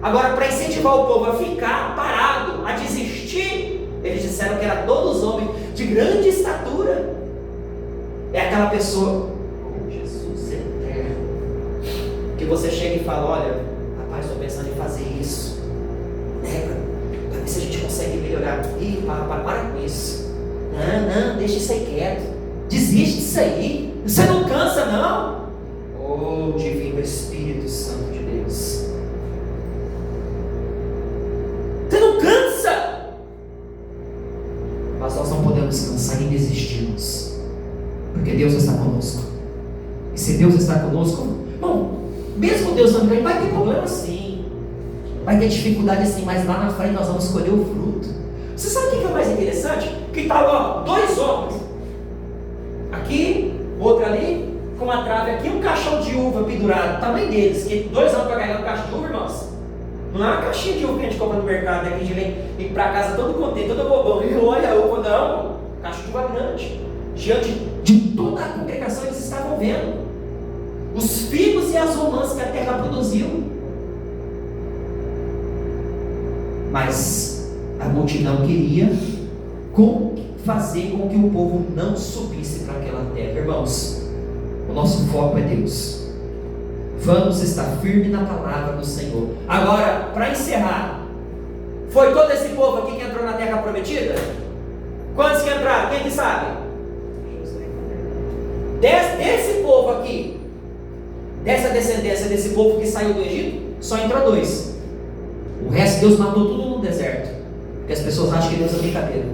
Agora, para incentivar o povo a ficar parado, a desistir, eles disseram que eram todos homens de grande estatura. É aquela pessoa, Jesus eterno, que você chega e fala: olha, rapaz, estou pensando em fazer isso, para ver se a gente consegue melhorar. Ih, para com isso. Não, deixa isso aí quieto. Desiste disso aí. Você não cansa, não? Oh, divino Espírito Santo de Deus. Você não cansa. Mas nós não podemos cansar em desistirmos, porque Deus está conosco. E se Deus está conosco, bom, mesmo Deus não ganha, vai ter problema sim, vai ter dificuldade sim, mas lá na frente nós vamos colher o fruto. Você sabe o que é mais interessante? Que está 2 homens, aqui, outro ali, com uma trave aqui, um caixão de uva pendurado, o tamanho deles, que 2 anos para carregar um caixão de uva, irmãos. Não é uma caixinha de uva que a gente compra no mercado, né, que a gente vem para casa todo contente, todo bobão, e olha a uva, não, caixa de uva grande. Diante de toda a congregação, eles estavam vendo os figos e as romãs que a terra produziu. Mas a multidão queria fazer com que o povo não subisse para aquela terra. Irmãos, o nosso foco é Deus. Vamos estar firme na palavra do Senhor. Agora, para encerrar, foi todo esse povo aqui que entrou na terra prometida? Quantos que entraram? Quem que sabe? Desse povo aqui, dessa descendência desse povo que saiu do Egito, só entrou 2. O resto Deus matou tudo no deserto, porque as pessoas acham que Deus é brincadeira.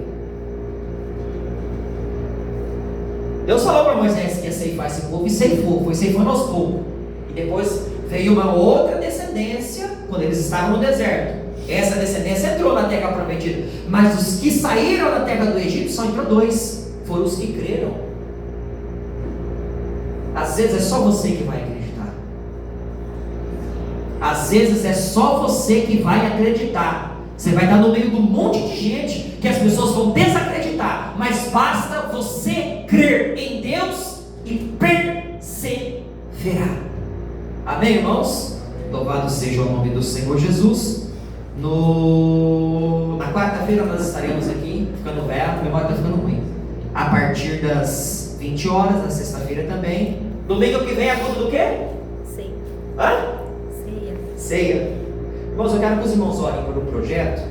Deus falou para Moisés que ia ceifar esse povo, e ceifou, foi ceifando aos poucos. E depois veio uma outra descendência, quando eles estavam no deserto. Essa descendência entrou na terra prometida, mas os que saíram da terra do Egito só entrou 2, foram os que creram. Às vezes é só você que vai acreditar. Às vezes é só você que vai acreditar. Você vai estar no meio de um monte de gente que as pessoas vão desacreditar, mas basta você crer em Deus e perseverar. Amém, irmãos? Louvado seja o nome do Senhor Jesus. Na quarta-feira nós estaremos aqui, ficando velho, a memória está ficando ruim. A partir das 20 horas, na sexta-feira também. Domingo que vem é culto do quê? Sim. Hã? Ceia. Ceia. Irmãos, eu quero que os irmãos orem por um projeto